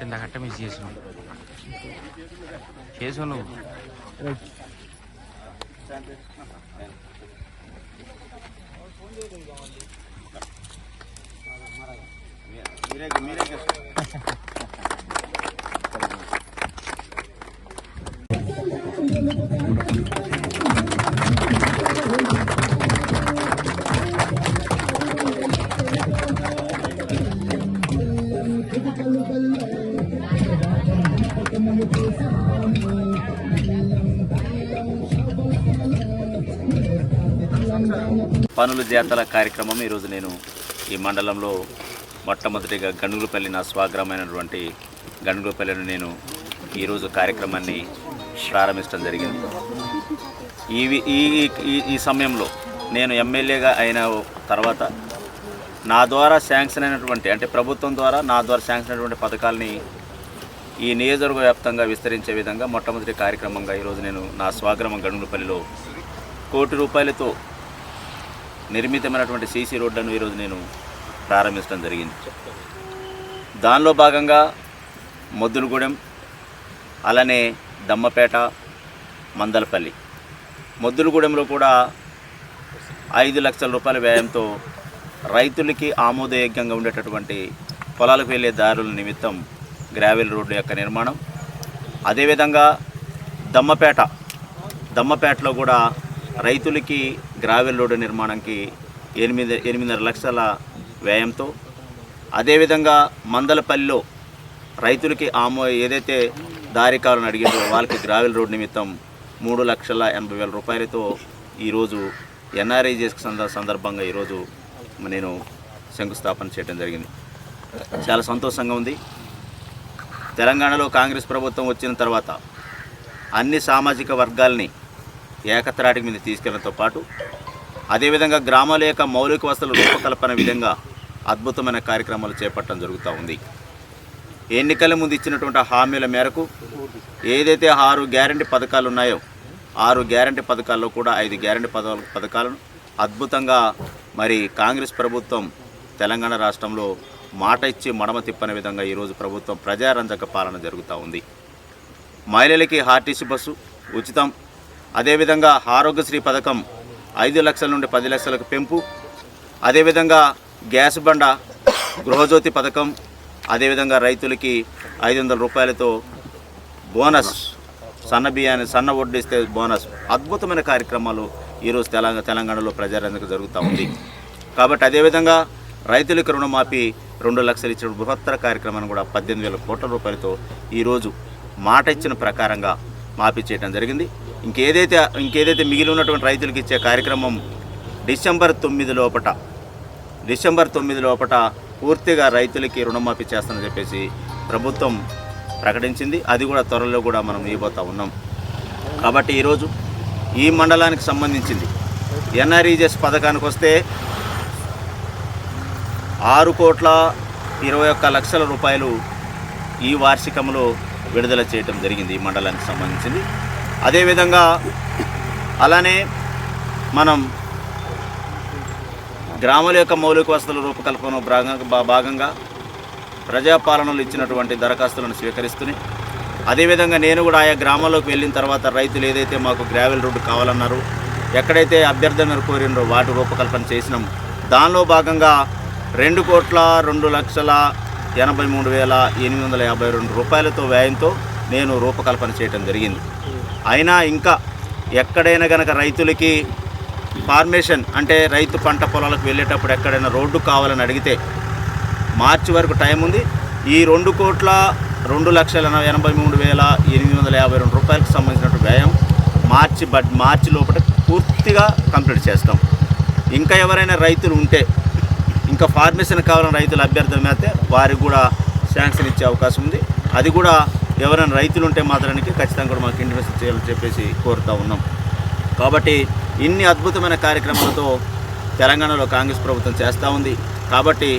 కాబట్టి ఇందాక అట్ట మిస్ చేసావు నువ్వు. పనుల జాతర కార్యక్రమం ఈరోజు నేను ఈ మండలంలో మొట్టమొదటిగా గణుగులపల్లి నా స్వగ్రామైనటువంటి గణుగులపల్లిని నేను ఈరోజు కార్యక్రమాన్ని ప్రారంభించడం జరిగింది. ఈ సమయంలో నేను ఎమ్మెల్యేగా అయిన తర్వాత నా ద్వారా శాంక్షన్ అయినటువంటి అంటే ప్రభుత్వం ద్వారా నా ద్వారా శాంక్షన్ అయినటువంటి పథకాలని ఈ నియోజకవర్గ వ్యాప్తంగా విస్తరించే విధంగా మొట్టమొదటి కార్యక్రమంగా ఈరోజు నేను నా స్వగ్రామం గణుగులపల్లిలో ₹1 కోటితో నిర్మితమైనటువంటి సీసీ రోడ్లను ఈరోజు నేను ప్రారంభించడం జరిగింది. దానిలో భాగంగా మొద్దులగూడెం, అలానే దమ్మపేట, మందలపల్లి. మొద్దులగూడెంలో కూడా ₹5 లక్షల వ్యయంతో రైతులకి ఆమోదయోగ్యంగా ఉండేటటువంటి పొలాలకు వెళ్ళే దారుల నిమిత్తం గ్రావెల్ రోడ్డు యొక్క నిర్మాణం. అదేవిధంగా దమ్మపేటలో కూడా రైతులకి గ్రావెల్ రోడ్డు నిర్మాణానికి 8.5 లక్షల వ్యయంతో, అదేవిధంగా మందలపల్లిలో రైతులకి ఏదైతే దారికాలను అడిగిందో వాళ్ళకి గ్రావెల్ రోడ్డు నిమిత్తం ₹3,80,000 ఈరోజు ఎన్ఆర్ఐజెస్ సందర్భంగా ఈరోజు నేను శంకుస్థాపన చేయడం జరిగింది. చాలా సంతోషంగా ఉంది. తెలంగాణలో కాంగ్రెస్ ప్రభుత్వం వచ్చిన తర్వాత అన్ని సామాజిక వర్గాల్ని ఏకత్రాటికి మీద తీసుకెళ్లడంతో పాటు అదేవిధంగా గ్రామాల యొక్క మౌలిక వసతుల రూపకల్పన విధంగా అద్భుతమైన కార్యక్రమాలు చేపట్టడం జరుగుతూ ఉంది. ఎన్నికల ముందు ఇచ్చినటువంటి హామీల మేరకు ఏదైతే 6 గ్యారంటీ పథకాలు ఉన్నాయో 6 గ్యారంటీ పథకాల్లో కూడా 5 గ్యారంటీ పథకాలను అద్భుతంగా మరి కాంగ్రెస్ ప్రభుత్వం తెలంగాణ రాష్ట్రంలో మాట ఇచ్చి మడమ తిప్పని విధంగా ఈరోజు ప్రభుత్వం ప్రజారంజక పాలన జరుగుతూ ఉంది. మహిళలకి ఆర్టీసీ బస్సు ఉచితం, అదేవిధంగా ఆరోగ్యశ్రీ పథకం 5 లక్షల నుండి 10 లక్షలకు పెంపు, అదేవిధంగా గ్యాస్ బండ, గృహజ్యోతి పథకం, అదేవిధంగా రైతులకి ₹500 బోనస్, సన్న వడ్డిస్తే బోనస్, అద్భుతమైన కార్యక్రమాలు ఈరోజు తెలంగాణలో ప్రజారంజక జరుగుతూ ఉంది. కాబట్టి అదేవిధంగా రైతులకు రుణమాఫీ 2 లక్షలు ఇచ్చిన బృహత్తర కార్యక్రమాన్ని కూడా ₹18,000 కోట్ల ఈరోజు మాట ఇచ్చిన ప్రకారంగా మాఫీ చేయడం జరిగింది. ఇంకేదైతే మిగిలి ఉన్నటువంటి రైతులకు ఇచ్చే కార్యక్రమం డిసెంబర్ 9 లోపట పూర్తిగా రైతులకి రుణమాఫీ చేస్తానని చెప్పేసి ప్రభుత్వం ప్రకటించింది. అది కూడా త్వరలో కూడా మనం ఇవ్వబోతూ ఉన్నాం. కాబట్టి ఈరోజు ఈ మండలానికి సంబంధించింది ఎన్ఆర్ఈజెస్ పథకానికి వస్తే ₹6,21,00,000 ఈ వార్షికంలో విడుదల చేయడం జరిగింది ఈ మండలానికి సంబంధించింది. అదేవిధంగా అలానే మనం గ్రామాల యొక్క మౌలిక వసతుల రూపకల్పన భాగంగా ప్రజాపాలనలు ఇచ్చినటువంటి దరఖాస్తులను స్వీకరిస్తూనే అదేవిధంగా నేను కూడా ఆయా గ్రామాల్లోకి వెళ్ళిన తర్వాత రైతులు ఏదైతే మాకు గ్రావెల్ రోడ్డు కావాలన్నారో, ఎక్కడైతే అభ్యర్థనలు కోరినో వాటి రూపకల్పన చేసినాం. దానిలో భాగంగా ₹2,83,852 వ్యయంతో నేను రూపకల్పన చేయడం జరిగింది. అయినా ఇంకా ఎక్కడైనా కనుక రైతులకి ఫార్మేషన్ అంటే రైతు పంట పొలాలకు వెళ్ళేటప్పుడు ఎక్కడైనా రోడ్డు కావాలని అడిగితే మార్చి వరకు టైం ఉంది. ఈ ₹2,83,852 సంబంధించినటువంటి వ్యయం మార్చి లోపల పూర్తిగా కంప్లీట్ చేస్తాం. ఇంకా ఎవరైనా రైతులు ఉంటే ఇంకా ఫార్మేషన్ కావాలని రైతులు అభ్యర్థన అయితే వారికి కూడా శాంక్షన్ ఇచ్చే అవకాశం ఉంది. అది కూడా ఎవరైనా రైతులు ఉంటే మాత్రానికి ఖచ్చితంగా కూడా మాకు ఇంటిమేషన్ చేయాలని చెప్పేసి కోరుతూ ఉన్నాం. కాబట్టి ఇన్ని అద్భుతమైన కార్యక్రమాలతో తెలంగాణలో కాంగ్రెస్ ప్రభుత్వం చేస్తూ ఉంది. కాబట్టి